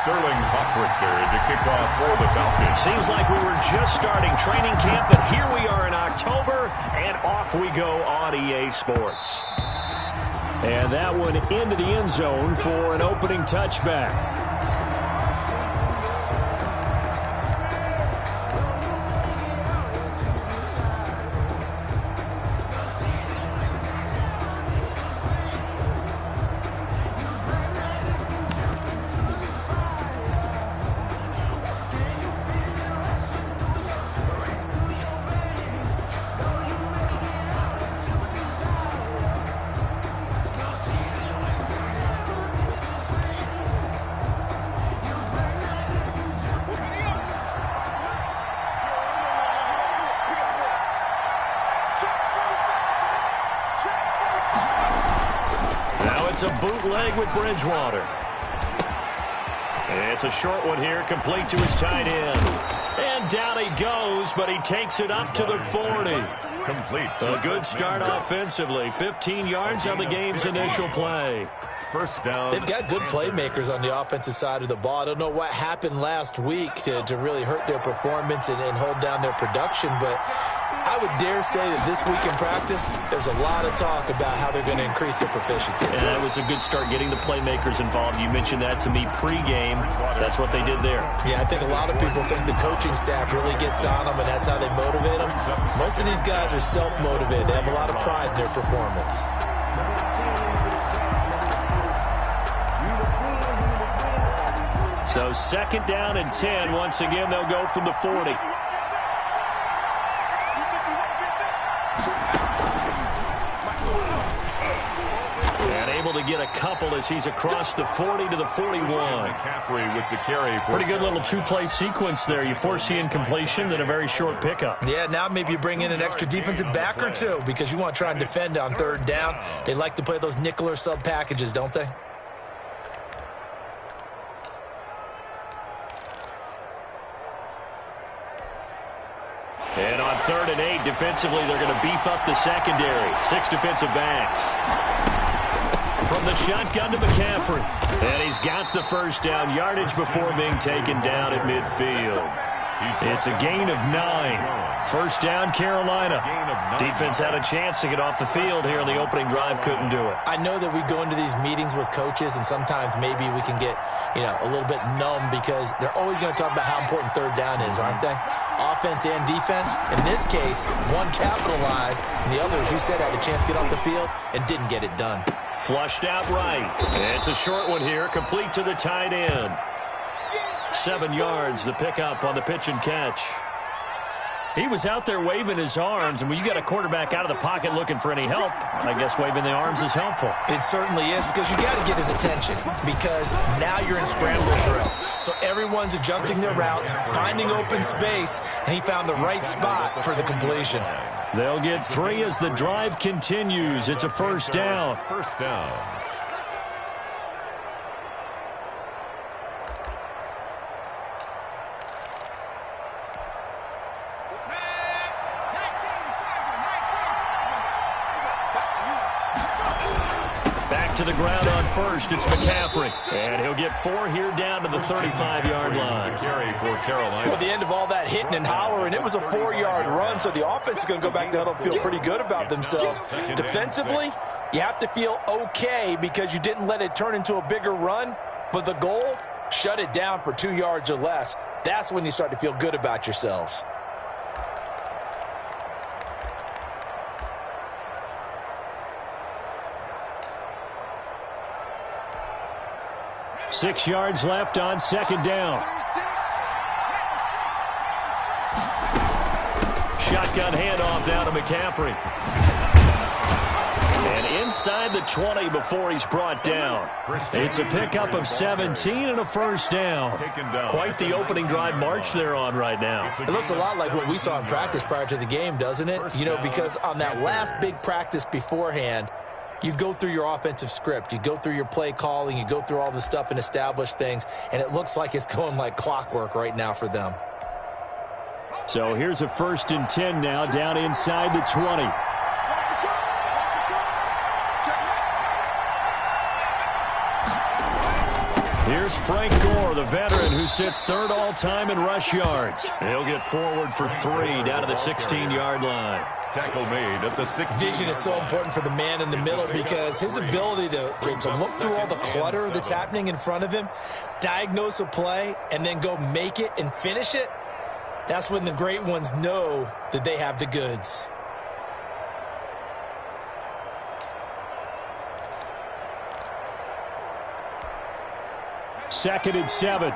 Sterling Hockrichter to kick off for the Falcons. Seems like we were just starting training camp, but here we are in October, and off we go on EA Sports. And that one into the end zone for an opening touchback. It's a bootleg with Bridgewater. It's a short one here, complete to his tight end. And down he goes, but he takes it up to the 40. Complete. A good start offensively. 15 yards on the game's initial play. First down. They've got good playmakers on the offensive side of the ball. I don't know what happened last week to really hurt their performance and hold down their production, but I would dare say that this week in practice, there's a lot of talk about how they're going to increase their proficiency. And that was a good start getting the playmakers involved. You mentioned that to me pregame. That's what they did there. Yeah, I think a lot of people think the coaching staff really gets on them, and that's how they motivate them. Most of these guys are self-motivated. They have a lot of pride in their performance. So second down and 10. Once again, they'll go from the 40. To get a couple as he's across the 40 to the 41. McCaffrey with the carry. Pretty good little two-play sequence there. You force the incompletion, then a very short pickup. Yeah, now maybe you bring in an extra defensive back or two because you want to try and defend on third down. They like to play those nickel or sub packages, don't they? And on 3rd and 8, defensively, they're going to beef up the secondary. 6 defensive backs. From the shotgun to McCaffrey. And he's got the first down yardage before being taken down at midfield. It's a gain of 9. First down, Carolina. Defense had a chance to get off the field here in the opening drive. Couldn't do it. I know that we go into these meetings with coaches, and sometimes maybe we can get, a little bit numb because they're always going to talk about how important third down is, aren't they? Offense and defense. In this case, one capitalized, and the other, as you said, had a chance to get off the field and didn't get it done. Flushed out right. It's a short one here, complete to the tight end. 7 yards, the pickup on the pitch and catch. He was out there waving his arms, and when you got a quarterback out of the pocket looking for any help, I guess waving the arms is helpful. It certainly is, because you got to get his attention, because now you're in scramble drill. So everyone's adjusting their routes, finding open space, and he found the right spot for the completion. They'll get 3 as the drive continues. It's a first down. First down. Back to the ground on first. It's McCaffrey. And he'll get 4 here down to the 35-yard line. Carry for Carolina. Well, the end of all that hitting and hollering, it was a 4-yard run, so the offense is going to go back to huddle and feel pretty good about themselves. Defensively, you have to feel okay because you didn't let it turn into a bigger run, but the goal, shut it down for 2 yards or less. That's when you start to feel good about yourselves. Six yards left on second down. Shotgun handoff now to McCaffrey. And inside the 20 before he's brought down. It's a pickup of 17 and a first down. Quite the opening drive march they're on right now. It looks a lot like what we saw in practice prior to the game, doesn't it? Because on that last big practice beforehand, you go through your offensive script. You go through your play calling. You go through all the stuff and establish things. And it looks like it's going like clockwork right now for them. So here's a 1st and 10 now down inside the 20. Here's Frank Gore, the veteran who sits third all-time in rush yards. He'll get forward for 3 down to the 16-yard line. Tackle made at the 16. Vision is so important for the man in the middle because his ability to look through all the clutter that's happening in front of him, diagnose a play, and then go make it and finish it, that's when the great ones know that they have the goods. Second and 7.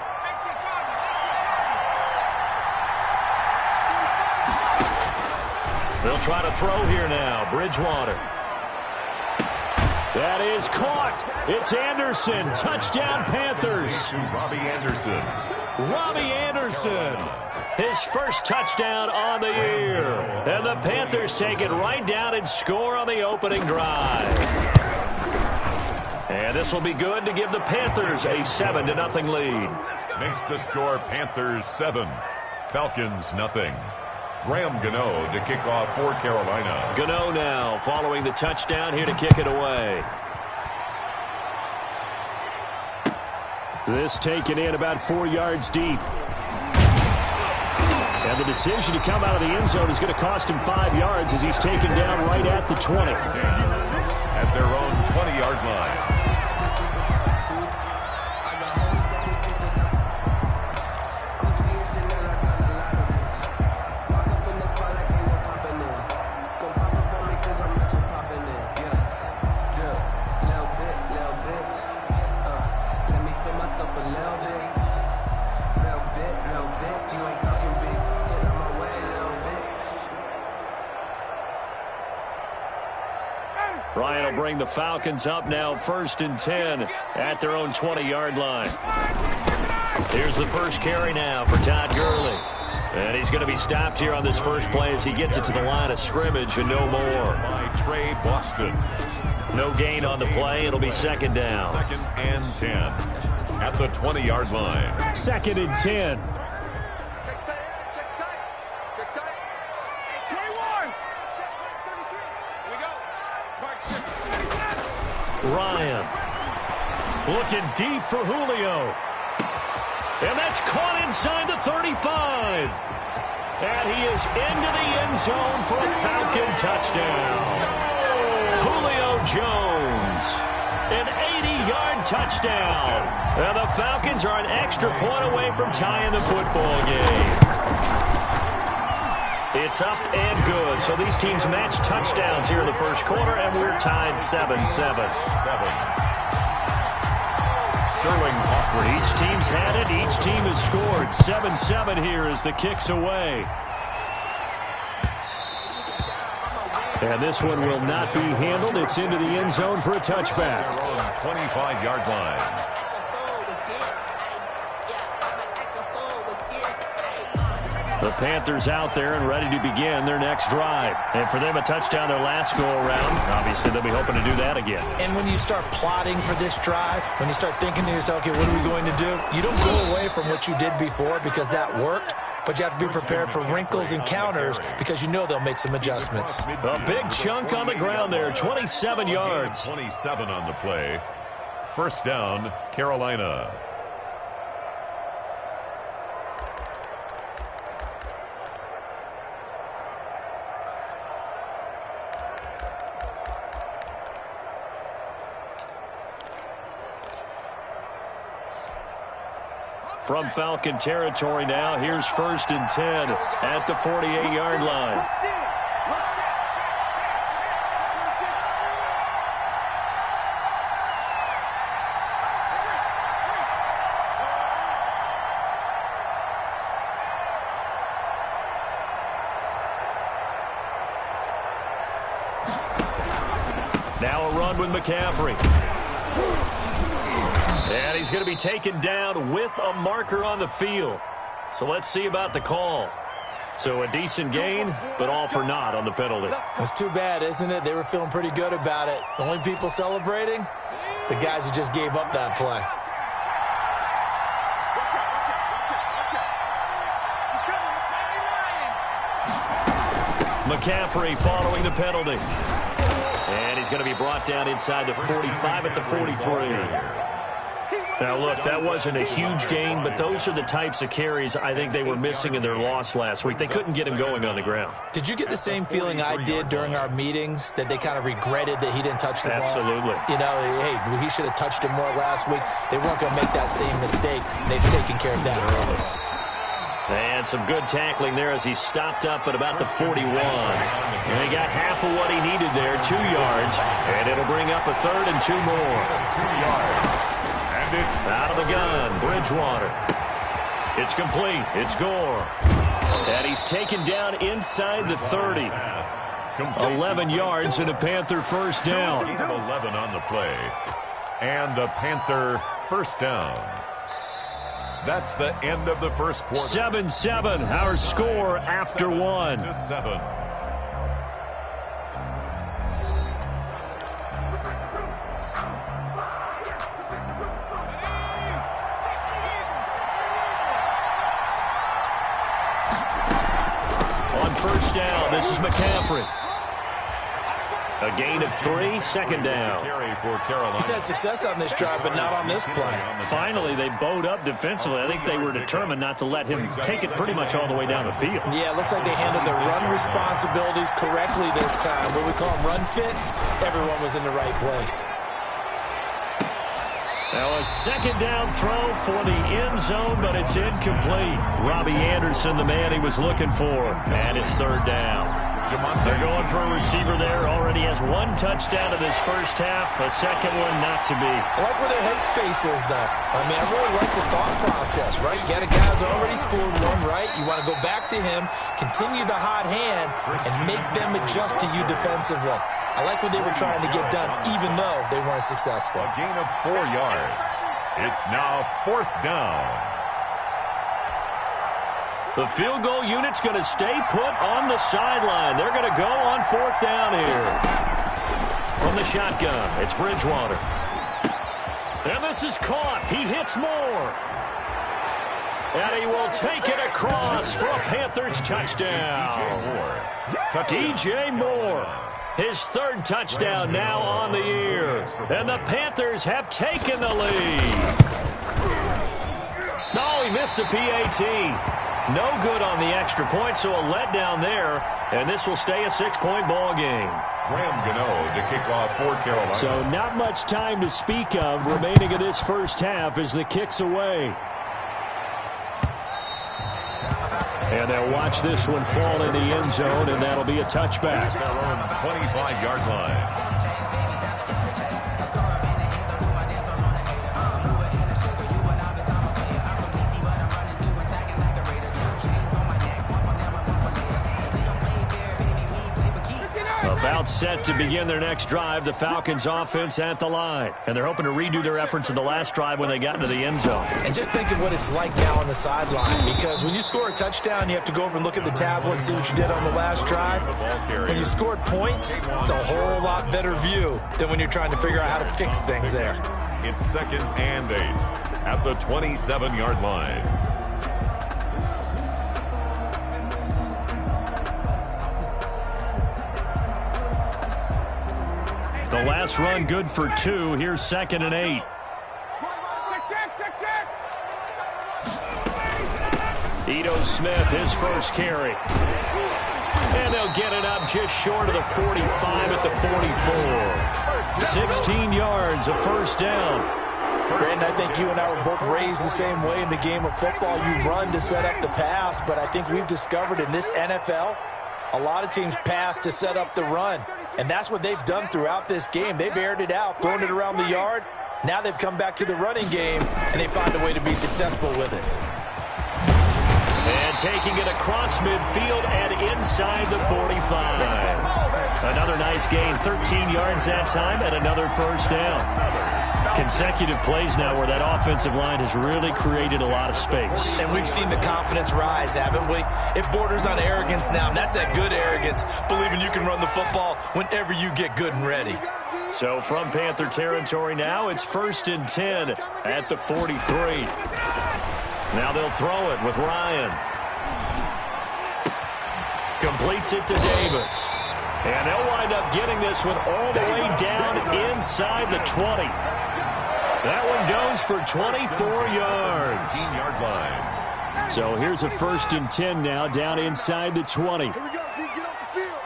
They'll try to throw here now. Bridgewater. That is caught. It's Anderson. Touchdown, Panthers. Robbie Anderson. Robbie Anderson. His first touchdown on the year. And the Panthers take it right down and score on the opening drive. And this will be good to give the Panthers a 7-0 lead. Makes the score Panthers 7, Falcons nothing. Graham Gano to kick off for Carolina. Gano now following the touchdown here to kick it away. This taken in about 4 yards deep. And the decision to come out of the end zone is going to cost him 5 yards as he's taken down right at the 20. At their own 20-yard line. Ryan will bring the Falcons up now 1st and 10 at their own 20-yard line. Here's the first carry now for Todd Gurley. And he's going to be stopped here on this first play as he gets it to the line of scrimmage and no more. By Trey Boston. No gain on the play. It'll be second down. 2nd and 10 at the 20-yard line. 2nd and 10. Ryan looking deep for Julio. And that's caught inside the 35. And he is into the end zone for a Falcon touchdown. Julio Jones, an 80-yard touchdown. And the Falcons are an extra point away from tying the football game. It's up and good. So these teams match touchdowns here in the first quarter, and we're tied 7-7. Sterling Hofford. Each team's had it. Each team has scored. 7-7 here as the kick's away. And this one will not be handled. It's into the end zone for a touchback. 25-yard line. The Panthers out there and ready to begin their next drive. And for them, a touchdown their last go-around. Obviously, they'll be hoping to do that again. And when you start plotting for this drive, when you start thinking to yourself, okay, what are we going to do? You don't go away from what you did before because that worked, but you have to be prepared for wrinkles and counters because you know they'll make some adjustments. A big chunk on the ground there, 27 yards. 27 on the play. First down, Carolina. From Falcon territory now, here's 1st and 10 at the 48-yard line. Now a run with McCaffrey. And he's going to be taken down with a marker on the field. So let's see about the call. So a decent gain, but all for naught on the penalty. It's too bad, isn't it? They were feeling pretty good about it. The only people celebrating, the guys who just gave up that play. McCaffrey following the penalty. And he's going to be brought down inside the 45 at the 43. Now, look, that wasn't a huge gain, but those are the types of carries I think they were missing in their loss last week. They couldn't get him going on the ground. Did you get the same feeling I did during our meetings, that they kind of regretted that he didn't touch the ball? Absolutely. You know, hey, he should have touched it more last week. They weren't going to make that same mistake. They've taken care of that early. And some good tackling there as he stopped up at about the 41. And he got half of what he needed there, 2 yards. And it'll bring up a 3rd and 2 more. 2 yards. And it's out of the gun, Bridgewater. It's complete. It's Gore. And he's taken down inside the 30. 11 yards and a Panther first down. 8 of 11 on the play. And the Panther first down. That's the end of the first quarter. 7-7, our score after 1. 7. On first down, this is McCaffrey. A gain of 3, second down. He's had success on this drive, but not on this play. Finally, they bowed up defensively. I think they were determined not to let him take it pretty much all the way down the field. Yeah, it looks like they handled their run responsibilities correctly this time. What we call them run fits, everyone was in the right place. Now a second down throw for the end zone, but it's incomplete. Robbie Anderson, the man he was looking for. And it's 3rd down. They're going for a receiver there. Already has 1 touchdown in this first half. A second one not to be. I like where their headspace is, though. I mean, I really like the thought process, right? You got a guy who's already scored 1, right? You want to go back to him, continue the hot hand, and make them adjust to you defensively. I like what they were trying to get done, even though they weren't successful. A gain of 4 yards. It's now 4th down. The field goal unit's going to stay put on the sideline. They're going to go on 4th down here. From the shotgun, it's Bridgewater. And this is caught. He hits Moore. And he will take it across for a Panthers touchdown. DJ Moore. His 3rd touchdown now on the year. And the Panthers have taken the lead. No, he missed the PAT. No good on the extra point, so a letdown there. And this will stay a 6-point ball game. Graham Gano to kick off for Carolina. So not much time to speak of remaining in this first half as the kick's away. And they'll watch this one fall in the end zone, and that'll be a touchback. Their own 25-yard line. About set to begin their next drive, the Falcons offense at the line. And they're hoping to redo their efforts in the last drive when they got into the end zone. And just think of what it's like now on the sideline, because when you score a touchdown, you have to go over and look at the tablet and see what you did on the last drive. When you scored points, it's a whole lot better view than when you're trying to figure out how to fix things there. It's 2nd and 8 at the 27-yard line. The last run good for 2. Here's 2nd and 8. Ito Smith, his first carry. And they'll get it up just short of the 45 at the 44. 16 yards, a first down. Brandon, I think you and I were both raised the same way in the game of football. You run to set up the pass, but I think we've discovered in this NFL, a lot of teams pass to set up the run. And that's what they've done throughout this game. They've aired it out, thrown it around the yard. Now they've come back to the running game, and they find a way to be successful with it. And taking it across midfield and inside the 45. Another nice gain, 13 yards that time, and another first down. Consecutive plays now where that offensive line has really created a lot of space. And we've seen the confidence rise, haven't we? It borders on arrogance now, and that's that good arrogance, believing you can run the football whenever you get good and ready. So from Panther territory now, it's 1st and 10 at the 43. Now they'll throw it with Ryan. Completes it to Davis. And they'll wind up getting this one all the way down inside the 20. That one goes for 24 yards. 15-yard line. So here's a 1st and 10 now, down inside the 20. Here we go, D. Get off the field.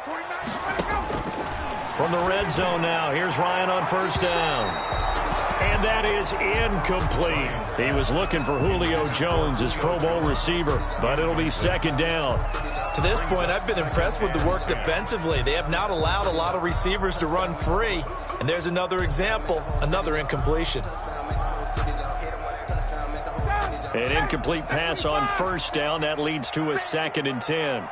49, From the red zone now, here's Ryan on 1st down. And that is incomplete. He was looking for Julio Jones, his Pro Bowl receiver, but it'll be 2nd down. To this point, I've been impressed with the work defensively. They have not allowed a lot of receivers to run free. And there's another example, another incompletion. An incomplete pass on 1st down. That leads to a 2nd and 10.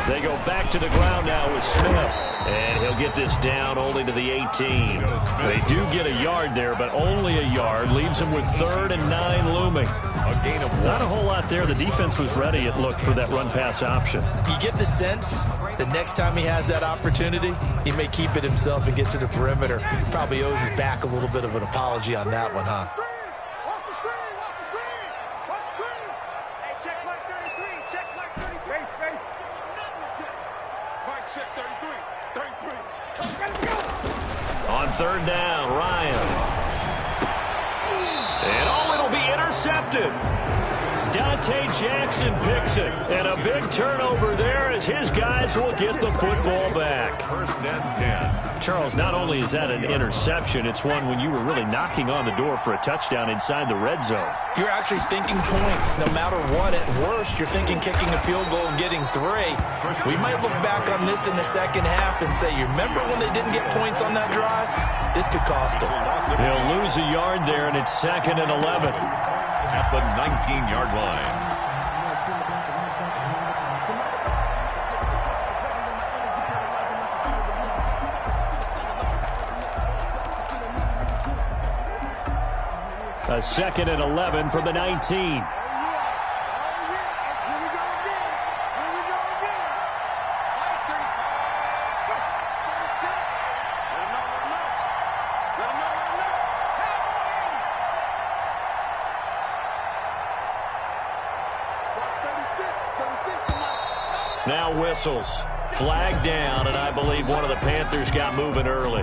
They go back to the ground now with Smith. And he'll get this down only to the 18. They do get a yard there, but only a yard. Leaves them with 3rd and 9 looming. A gain of 1. Not a whole lot there. The defense was ready, it looked, for that run-pass option. You get the sense that next time he has that opportunity, he may keep it himself and get to the perimeter. Probably owes his back a little bit of an apology on that one, huh? On 3rd down, Ryan. And it'll be intercepted. Dante Jackson picks it. And a big turnover there as his guys will get the football back. 1st and 10. Charles, not only is that an interception, it's one when you were really knocking on the door for a touchdown inside the red zone. You're actually thinking points. No matter what, at worst, you're thinking kicking a field goal and getting 3. We might look back on this in the 2nd half and say, you remember when they didn't get points on that drive? This could cost them. He'll lose a yard there, and it's 2nd and 11. At the 19-yard line. A 2nd and 11 from the 19. Now whistles. Flag down, and I believe one of the Panthers got moving early.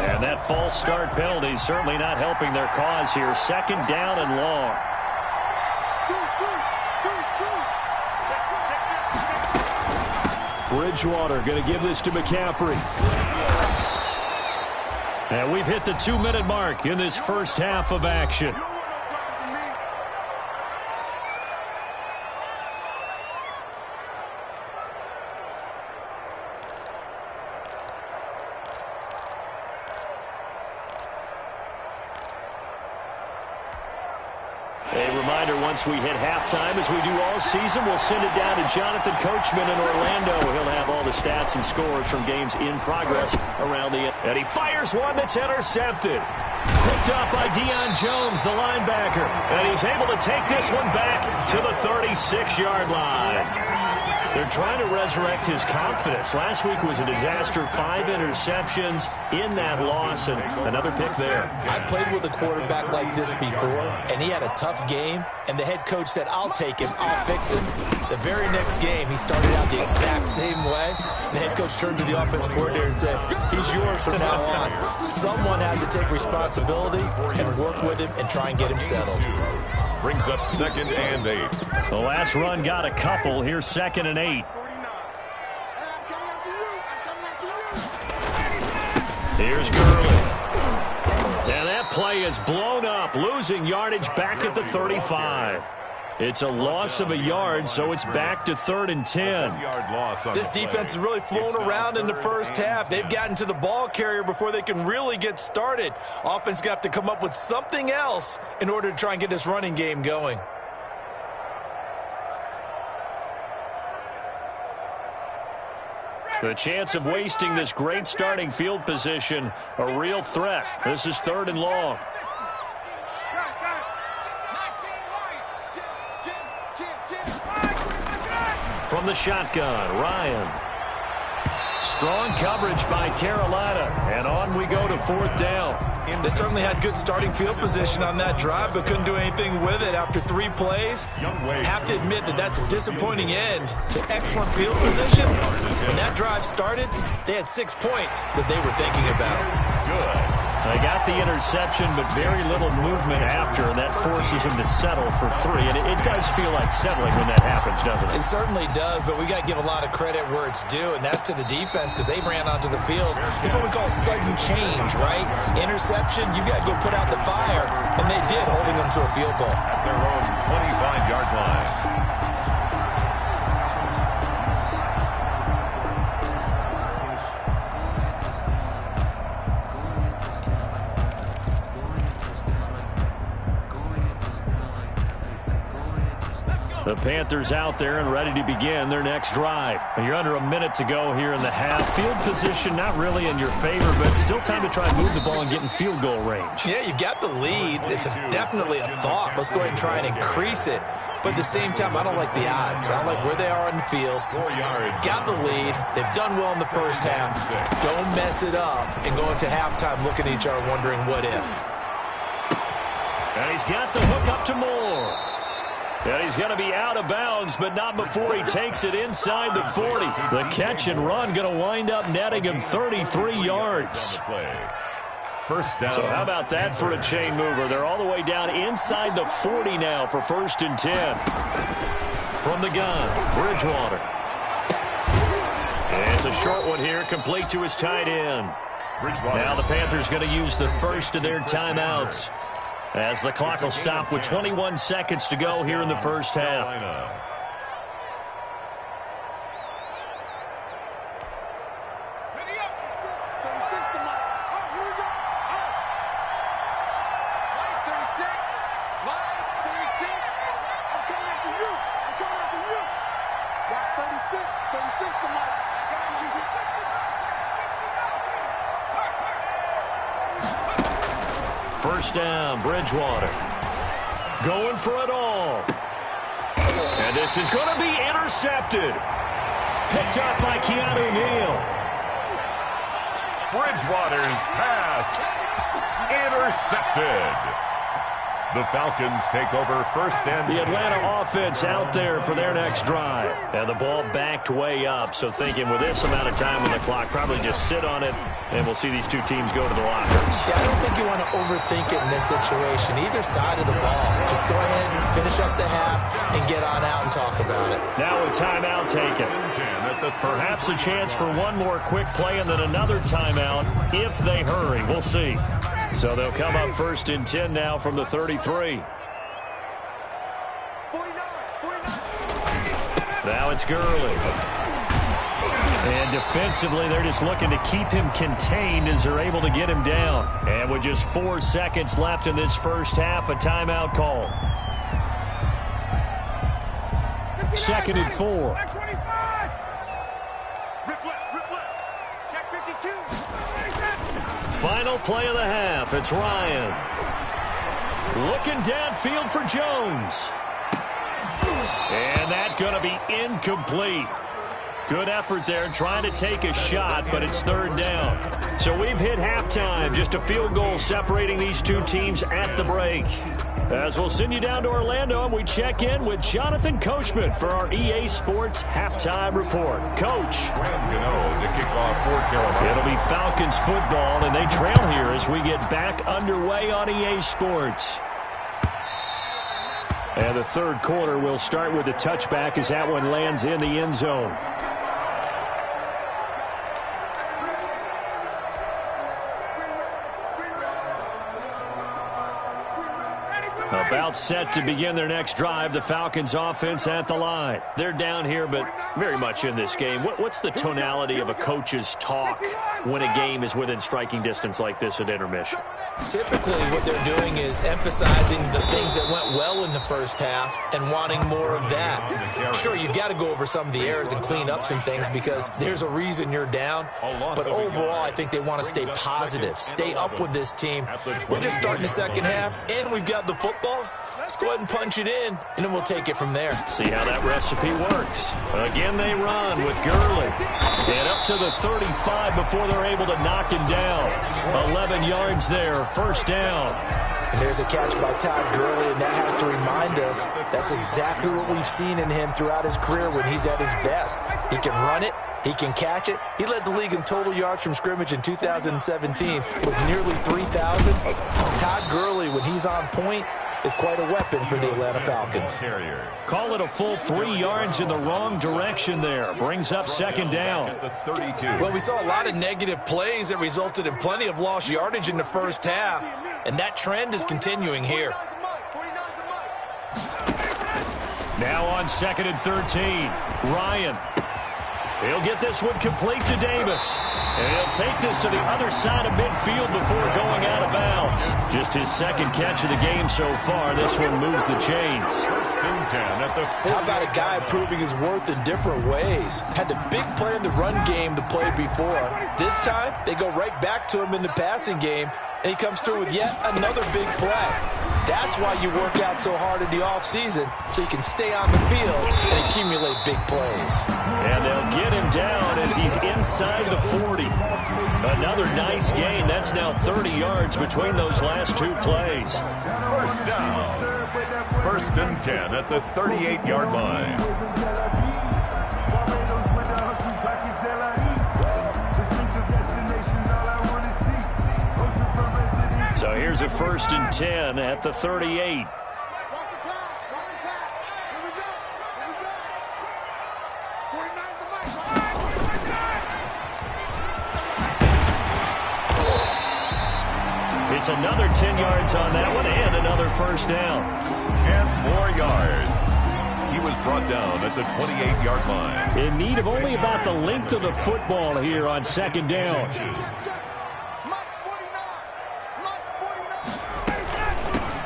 And that false start penalty certainly not helping their cause here. 2nd down and long. Bridgewater going to give this to McCaffrey. And we've hit the 2-minute mark in this 1st half of action. A reminder, once we hit halftime, as we do all season, we'll send it down to Jonathan Coachman in Orlando. He'll have all the stats and scores from games in progress around the end. And he fires one that's intercepted. Picked up by Deion Jones, the linebacker. And he's able to take this one back to the 36-yard line. They're trying to resurrect his confidence. Last week was a disaster. 5 interceptions in that loss, and another pick there. I played with a quarterback like this before, and he had a tough game, and the head coach said, I'll take him, I'll fix him. The very next game, he started out the exact same way. The head coach turned to the offense coordinator and said, he's yours from now on. Someone has to take responsibility and work with him and try and get him settled. Brings up 2nd and 8. The last run got a couple. Here's 2nd and 8. Here's Gurley. And that play is blown up, losing yardage back at the 35. It's a loss of a yard, so it's back to 3rd and 10. This defense has really flown around in the 1st half. They've gotten to the ball carrier before they can really get started. Offense going to have to come up with something else in order to try and get this running game going. The chance of wasting this great starting field position, a real threat. This is 3rd and long. From the shotgun, Ryan. Strong coverage by Carolina. And on we go to 4th down. They certainly had good starting field position on that drive, but couldn't do anything with it after 3 plays. Have to admit that that's a disappointing end to excellent field position. When that drive started, they had 6 points that they were thinking about. Good. They got the interception, but very little movement after, and that forces them to settle for 3. And it does feel like settling when that happens, doesn't it? It certainly does, but we got to give a lot of credit where it's due, and that's to the defense because they ran onto the field. It's what we call sudden change, right? Interception, you got to go put out the fire, and they did, holding them to a field goal. At their own 25-yard line. The Panthers out there and ready to begin their next drive. And you're under a minute to go here in the half. Field position not really in your favor, but still time to try and move the ball and get in field goal range. Yeah, you've got the lead. It's definitely a thought. Let's go ahead and try and increase it. But at the same time, I don't like the odds. I don't like where they are on the field. 4 yards. Got the lead. They've done well in the first half. Don't mess it up and go into halftime looking at each other wondering what if. And he's got the hook up to Moore. And he's going to be out of bounds, but not before he takes it inside the 40. The catch and run going to wind up netting him 33 yards. First down. So how about that for a chain mover? They're all the way down inside the 40 now for 1st and 10. From the gun, Bridgewater. And it's a short one here, complete to his tight end. Now the Panthers going to use the first of their timeouts, as the clock will stop with 21 seconds to go here in the first half. First down, Bridgewater. Going for it all. And this is going to be intercepted. Picked up by Keanu Neal. Bridgewater's pass intercepted. The Falcons take over first and the Atlanta offense out there for their next drive. And the ball backed way up, so thinking with this amount of time on the clock, probably just sit on it, and we'll see these two teams go to the lockers. Yeah, I don't think you want to overthink it in this situation. Either side of the ball. Just go ahead and finish up the half and get on out and talk about it. Now a timeout taken. Perhaps a chance for one more quick play and then another timeout if they hurry. We'll see. So they'll come up 1st and 10 now from the 33. Now it's Gurley. And defensively, they're just looking to keep him contained as they're able to get him down. And with just 4 seconds left in this first half, a timeout call. 2nd and 4. Final play of the half. It's Ryan. Looking downfield for Jones. And that's going to be incomplete. Good effort there trying to take a shot, but it's 3rd down. So we've hit halftime. Just a field goal separating these two teams at the break. As we'll send you down to Orlando, and we check in with Jonathan Coachman for our EA Sports Halftime Report. Coach. To kick off for Carolina. It'll be Falcons football, and they trail here as we get back underway on EA Sports. And the 3rd quarter will start with a touchback as that one lands in the end zone. About set to begin their next drive, the Falcons offense at the line. They're down here, but very much in this game. What's the tonality of a coach's talk when a game is within striking distance like this at intermission? Typically, what they're doing is emphasizing the things that went well in the first half and wanting more of that. Sure, you've got to go over some of the errors and clean up some things because there's a reason you're down. But overall, I think they want to stay positive, stay up with this team. We're just starting the second half, and we've got the football. Let's go ahead and punch it in, and then we'll take it from there. See how that recipe works. Again, they run with Gurley. And up to the 35 before they're able to knock him down. 11 yards there, first down. And there's a catch by Todd Gurley, and that has to remind us that's exactly what we've seen in him throughout his career when he's at his best. He can run it. He can catch it. He led the league in total yards from scrimmage in 2017 with nearly 3,000. Todd Gurley, when he's on point, is quite a weapon for the Atlanta Falcons. Call it a full 3 yards in the wrong direction there. Brings up second down. Well, we saw a lot of negative plays that resulted in plenty of lost yardage in the first half, and that trend is continuing here. Now on 2nd and 13, Ryan. He'll get this one complete to Davis. And he'll take this to the other side of midfield before going out of bounds. Just his second catch of the game so far. This one moves the chains. How about a guy proving his worth in different ways? Had the big play in the run game the play before. This time, they go right back to him in the passing game, and he comes through with yet another big play. That's why you work out so hard in the offseason, so you can stay on the field and accumulate big plays. And they'll get him down as he's inside the 40. Another nice gain. That's now 30 yards between those last two plays. First down. 1st and 10 at the 38-yard line. So here's a 1st and 10 at the 38. It's another 10 yards on that one and another first down. 10 more yards. He was brought down at the 28-yard line. In need of only about the length of the football here on 2nd down.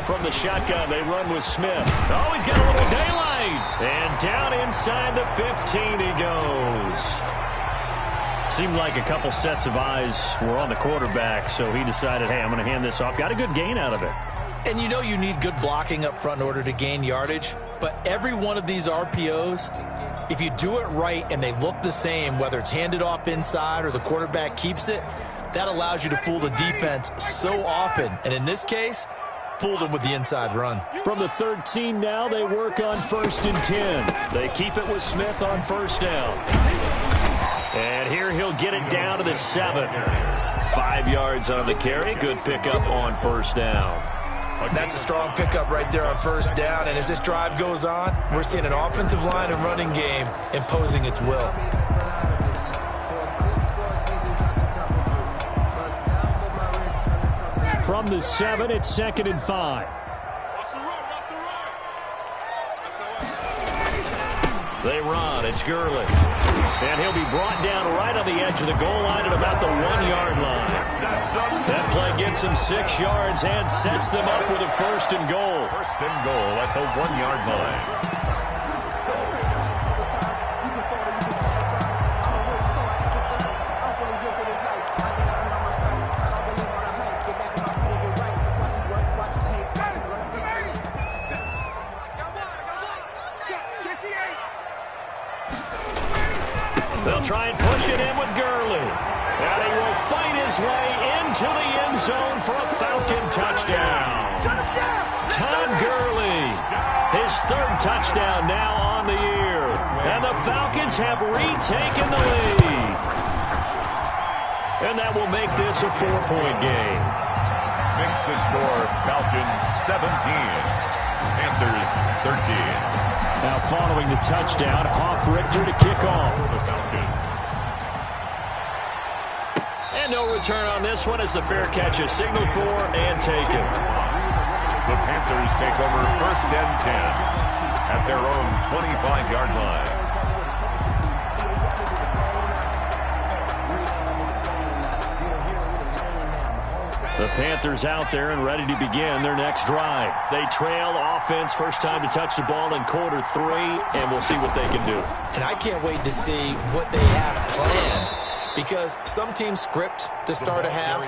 From the shotgun, they run with Smith. Oh, he's got a little daylight. And down inside the 15 he goes. Seemed like a couple sets of eyes were on the quarterback, so he decided, hey, I'm going to hand this off. Got a good gain out of it. And you know you need good blocking up front in order to gain yardage, but every one of these RPOs, if you do it right and they look the same, whether it's handed off inside or the quarterback keeps it, that allows you to fool the defense so often. And in this case, fooled him with the inside run. From the 13 now, they work on 1st and 10. They keep it with Smith on first down. And here he'll get it down to the 7. 5 yards on the carry. Good pickup on first down. That's a strong pickup right there on first down. And as this drive goes on, we're seeing an offensive line and running game imposing its will. From the 7, it's 2nd and 5. They run. It's Gurley. And he'll be brought down right on the edge of the goal line at about the 1-yard line. That play gets him 6 yards and sets them up with a 1st and goal. 1st and goal at the 1-yard line. They'll try and push it in with Gurley. And he will fight his way into the end zone for a Falcon touchdown. Todd Gurley, his 3rd touchdown now on the year. And the Falcons have retaken the lead. And that will make this a 4-point game. Makes the score Falcons 17, Panthers 13. Now following the touchdown, Hoff-Richter to kick off. The Falcons. And no return on this one as the fair catch is signaled for and taken. The Panthers take over 1st and 10 at their own 25-yard line. The Panthers out there and ready to begin their next drive. They trail offense, first time to touch the ball in quarter 3, and we'll see what they can do. And I can't wait to see what they have planned. Because some teams script to start a half.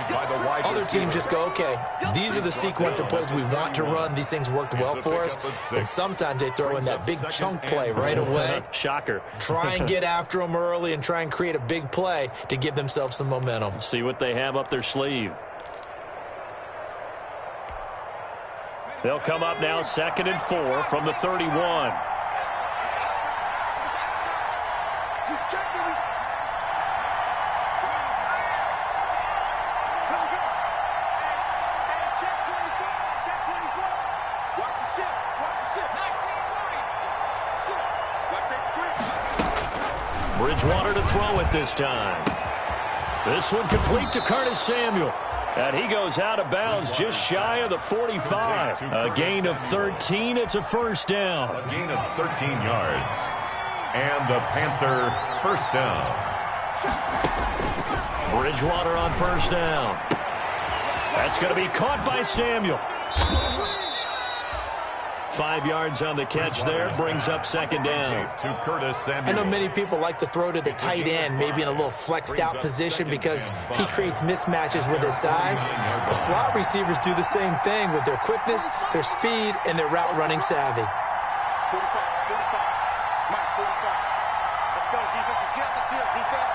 Other teams just go, okay, these are the sequence of plays we want to run. These things worked well for us. And sometimes they throw in that big chunk play right away. Shocker. Try and get after them early and try and create a big play to give themselves some momentum. See what they have up their sleeve. They'll come up now 2nd and 4 from the 31. Bridgewater to throw it this time. This one complete to Curtis Samuel. And he goes out of bounds just shy of the 45. A gain of 13. It's a first down. A gain of 13 yards. And the Panther first down. Bridgewater on first down. That's going to be caught by Samuel. 5 yards on the catch there, brings up 2nd down. To Curtis Samuel. I know many people like to throw to the tight end, maybe in a little flexed out position because he creates mismatches with his size. But slot receivers do the same thing with their quickness, their speed, and their route running savvy. 45. Mike, 45. Let's go, defense. Let's get off the field, defense.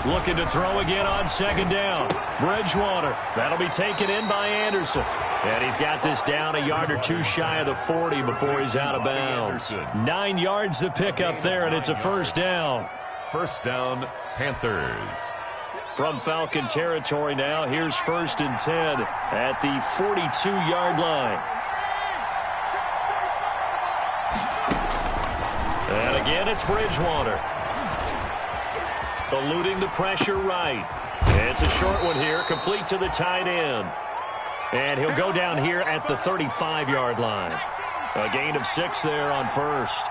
Looking to throw again on 2nd down. Bridgewater. That'll be taken in by Anderson. And he's got this down a yard or two shy of the 40 before he's out of bounds. 9 yards to pick up there, and it's a first down. First down, Panthers. From Falcon territory now, here's 1st and 10 at the 42-yard line. And again, it's Bridgewater. Eluding the pressure right. It's a short one here, complete to the tight end. And he'll go down here at the 35-yard line. A gain of 6 there on first.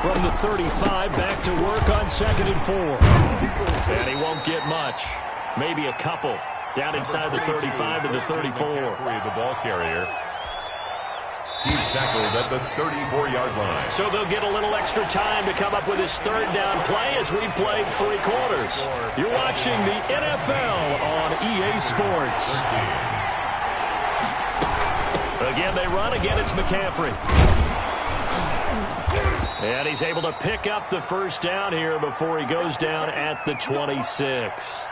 From the 35, back to work on 2nd and 4. And he won't get much. Maybe a couple. Down inside the 35 to the 34. The ball carrier. He's tackled at the 34-yard line. So they'll get a little extra time to come up with his 3rd down play as we've played 3 quarters. You're watching the NFL on EA Sports. Again, they run. Again, it's McCaffrey. And he's able to pick up the first down here before he goes down at the 26.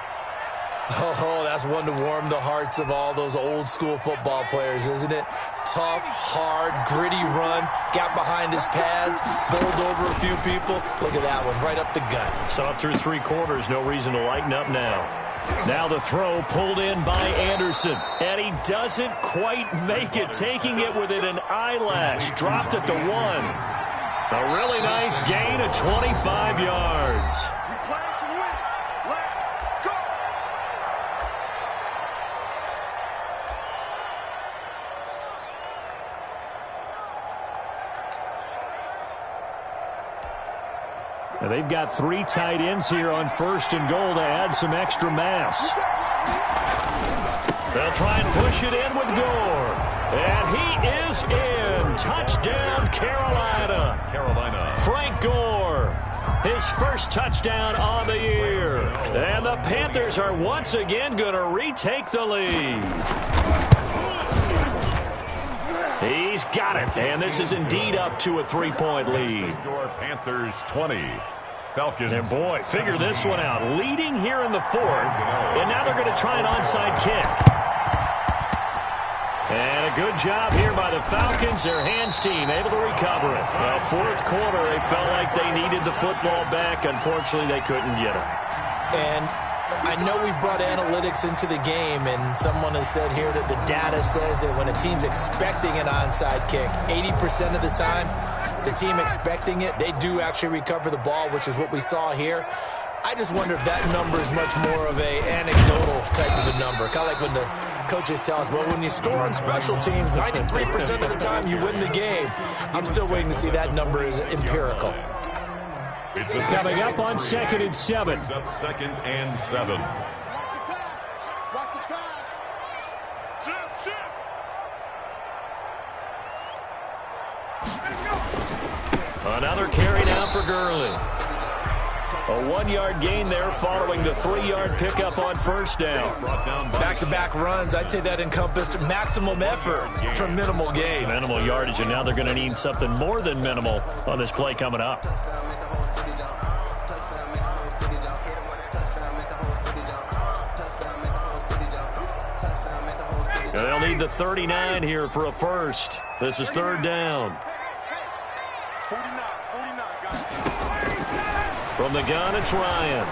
Oh, that's one to warm the hearts of all those old school football players, isn't it? Tough, hard, gritty run, got behind his pads, bowled over a few people. Look at that one, right up the gut. So up through 3 quarters, no reason to lighten up now. Now the throw pulled in by Anderson, and he doesn't quite make it, taking it within an eyelash. Dropped at the 1. A really nice gain of 25 yards. Now they've got 3 tight ends here on 1st and goal to add some extra mass. They'll try and push it in with Gore. And he is in. Touchdown, Carolina. Frank Gore, his first touchdown on the year. And the Panthers are once again going to retake the lead. He's got it, and this is indeed up to a 3-point lead. Panthers 20, Falcons. And boy, figure this one out. Leading here in the 4th, and now they're going to try an onside kick. And a good job here by the Falcons, their hands team, able to recover it. Well, 4th quarter, they felt like they needed the football back. Unfortunately, they couldn't get it. And I know we brought analytics into the game, and someone has said here that the data says that when a team's expecting an onside kick, 80% of the time, the team expecting it, they do actually recover the ball, which is what we saw here. I just wonder if that number is much more of a anecdotal type of a number. Kind of like when the coaches tell us, well, when you score on special teams, 93% of the time you win the game. I'm still waiting to see that number is empirical. Coming up on 2nd and 7. Up 2nd and 7. Watch the pass. Another carry down for Gurley. A 1-yard gain there following the 3-yard pickup on first down. Back-to-back runs, I'd say that encompassed maximum effort for minimal gain. Minimal yardage, and now they're going to need something more than minimal on this play coming up. They'll need the 39 here for a first. This is third down. From the gun, it's Ryan.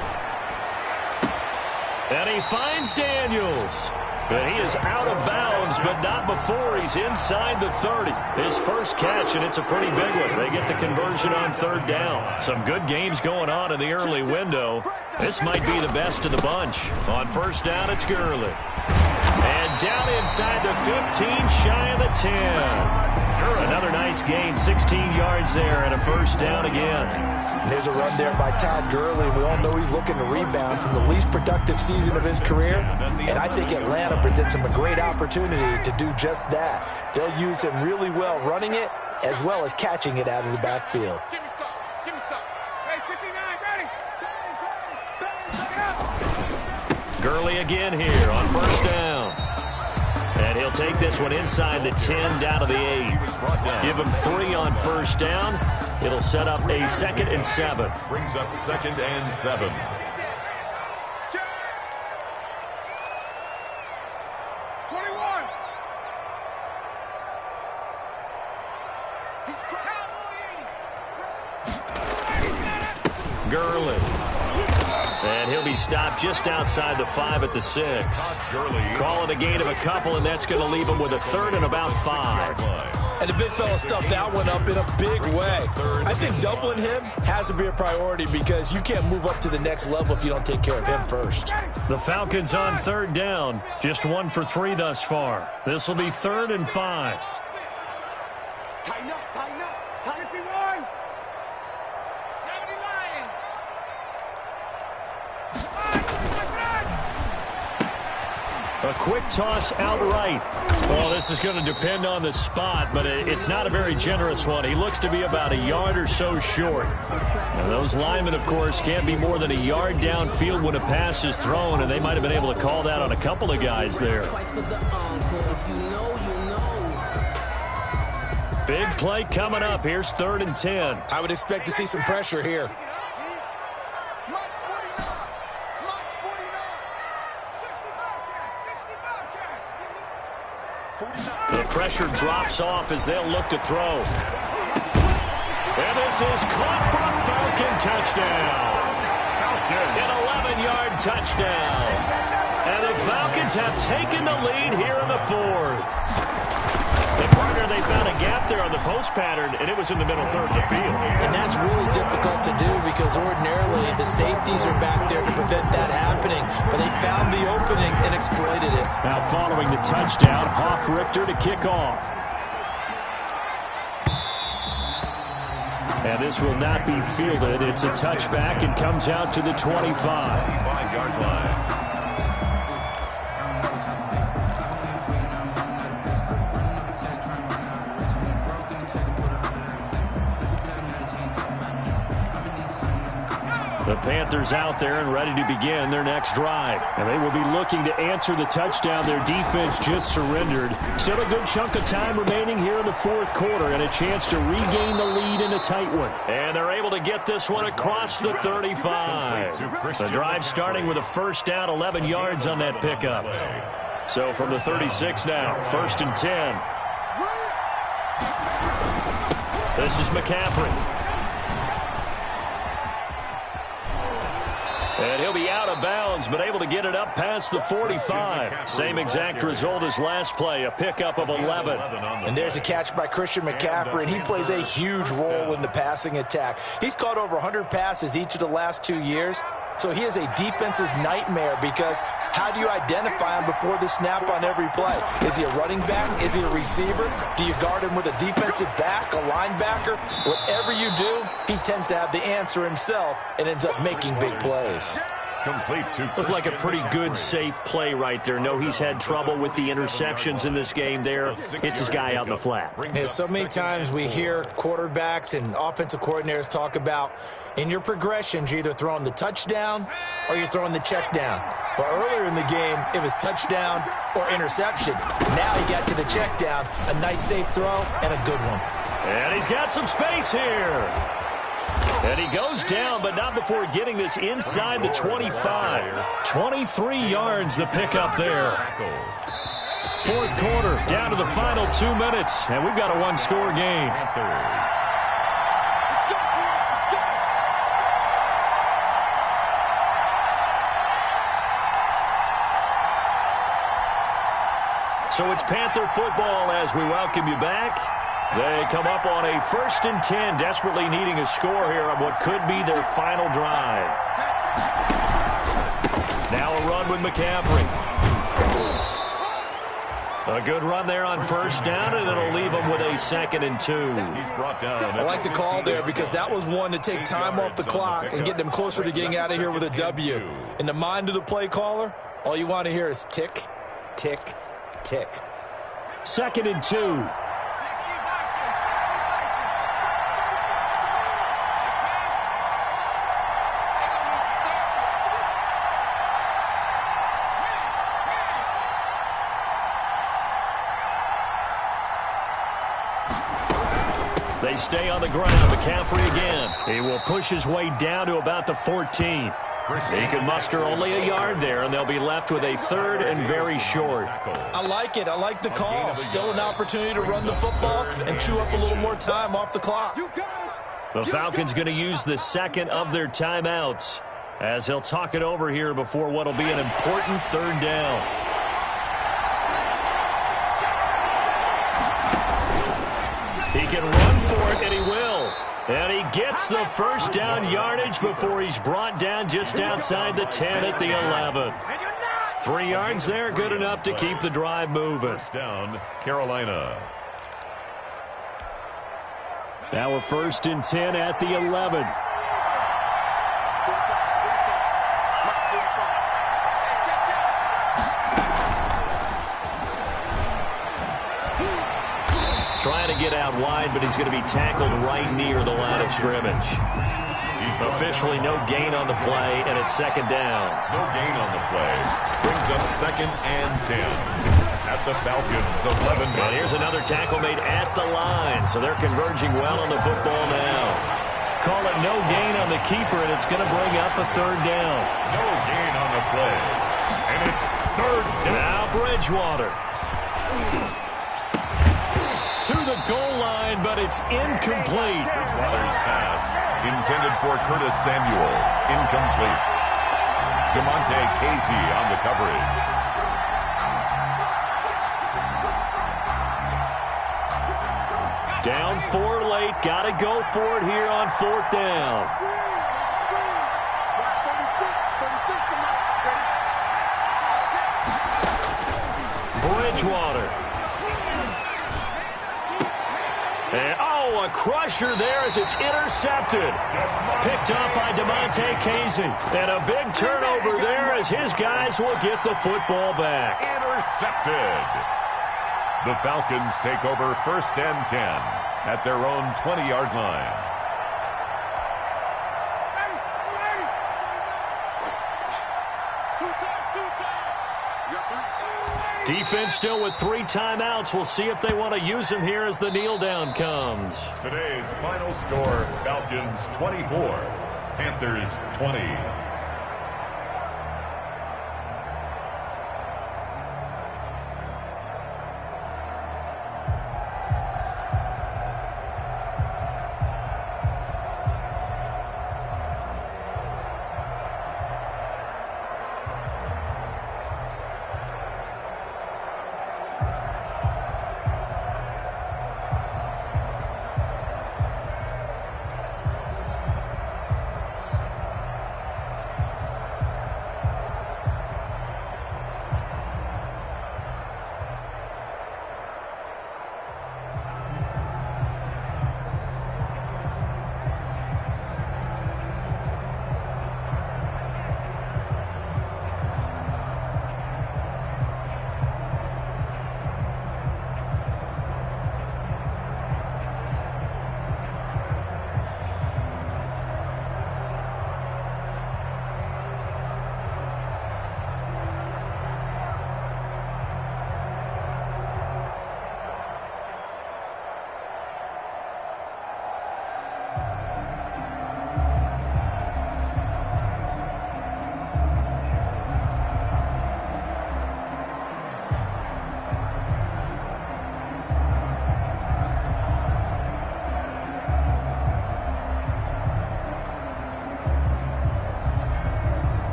And he finds Daniels. And he is out of bounds, but not before he's inside the 30. His first catch, and it's a pretty big one. They get the conversion on third down. Some good games going on in the early window. This might be the best of the bunch. On first down, it's Gurley. And down inside the 15, shy of the 10. Another nice gain, 16 yards there, and a first down again. And there's a run there by Todd Gurley. We all know he's looking to rebound from the least productive season of his career. And I think Atlanta presents him a great opportunity to do just that. They'll use him really well running it as well as catching it out of the backfield. Give me some. Give me some. Hey, 59, ready? Gurley again here on first down. And he'll take this one inside the 10 down to the 8. Give him 3 on first down. It'll set up a 2nd and 7. Brings up 2nd and 7. Gurley. And he'll be stopped just outside the 5 at the 6. Call it a gain of a couple, and that's going to leave him with a 3rd and about 5. And the big fella stuffed that one up in a big way. I think doubling him has to be a priority because you can't move up to the next level if you don't take care of him first. The Falcons on third down. Just 1 for 3 thus far. This will be 3rd and 5. Tighten up, tighten up. Tighten up, B1. 70 Lions. A quick toss outright. Well, this is going to depend on the spot, but it's not a very generous one. He looks to be about a yard or so short. And those linemen, of course, can't be more than a yard downfield when a pass is thrown, and they might have been able to call that on a couple of guys there. Big play coming up. Here's 3rd and 10. I would expect to see some pressure here. The pressure drops off as they'll look to throw. And this is caught for a Falcon touchdown. An 11-yard touchdown. And the Falcons have taken the lead here in the 4th. The partner, they found a gap there on the post pattern, and it was in the middle 3rd of the field. And that's really difficult to do because ordinarily the safeties are back there to prevent that happening. But they found the opening and exploited it. Now following the touchdown, Hoff-Richter to kick off. And this will not be fielded. It's a touchback and comes out to the 25. 5-yard line. The Panthers out there and ready to begin their next drive. And they will be looking to answer the touchdown their defense just surrendered. Still a good chunk of time remaining here in the 4th quarter and a chance to regain the lead in a tight one. And they're able to get this one across the 35. The drive starting with a first down, 11 yards on that pickup. So from the 36 now, 1st and 10. This is McCaffrey. And he'll be out of bounds, but able to get it up past the 45. Same exact result as last play, a pickup of 11. And there's a catch by Christian McCaffrey, and he plays a huge role in the passing attack. He's caught over 100 passes each of the last 2 years, so he is a defense's nightmare because how do you identify him before the snap on every play? Is he a running back? Is he a receiver? Do you guard him with a defensive back, a linebacker? Whatever you do, he tends to have the answer himself and ends up making big plays. Complete to Looked like a pretty good, safe play right there. No, he's had trouble with the interceptions in this game there. Hits his guy out in the flat. Yeah, so many times we hear quarterbacks and offensive coordinators talk about in your progressions, you're either throwing the touchdown or you're throwing the check down. But earlier in the game, it was touchdown or interception. Now he got to the check down, a nice safe throw and a good one. And he's got some space here. And he goes down, but not before getting this inside the 25. 23 yards the pickup there. Fourth quarter, down to the final 2 minutes, and we've got a one-score game. So it's Panther football as we welcome you back. They come up on a 1st and 10, desperately needing a score here on what could be their final drive. Now a run with McCaffrey. A good run there on 1st down, and it'll leave them with a 2nd and 2. I like the call there because that was one to take time off the clock and get them closer to getting out of here with a W. In the mind of the play caller, all you want to hear is tick, tick, tick. 2nd and 2. They stay on the ground. McCaffrey again. He will push his way down to about the 14. He can muster only a yard there, and they'll be left with a 3rd and very short. I like it. I like the call. Still an opportunity to run the football and chew up a little more time off the clock. The Falcons going to use the 2nd of their timeouts as he'll talk it over here before what will be an important 3rd down. He can run for it, and he will. And he gets the 1st down yardage before he's brought down just outside the 10 at the 11. 3 yards there, good enough to keep the drive moving. 1st down, Carolina. Now a 1st and 10 at the 11. Trying to get out wide, but he's going to be tackled right near the line of scrimmage. Officially no gain on the play, and it's 2nd down. No gain on the play. Brings up 2nd and 10 at the Falcons' 11. And here's another tackle made at the line, so they're converging well on the football now. Call it no gain on the keeper, and it's going to bring up a 3rd down. No gain on the play. And it's 3rd down. Now Bridgewater. To the goal line, but it's incomplete. Bridgewater's pass intended for Curtis Samuel. Incomplete. DeMonte Casey on the coverage. Down 4 late. Got to go for it here on 4th down. Bridgewater. And, oh, a crusher there as it's intercepted. Picked up by DeMonte Casey. And a big turnover there as his guys will get the football back. Intercepted. The Falcons take over 1st and 10 at their own 20-yard line. Defense still with 3 timeouts. We'll see if they want to use them here as the kneel down comes. Today's final score, Falcons 24, Panthers 20.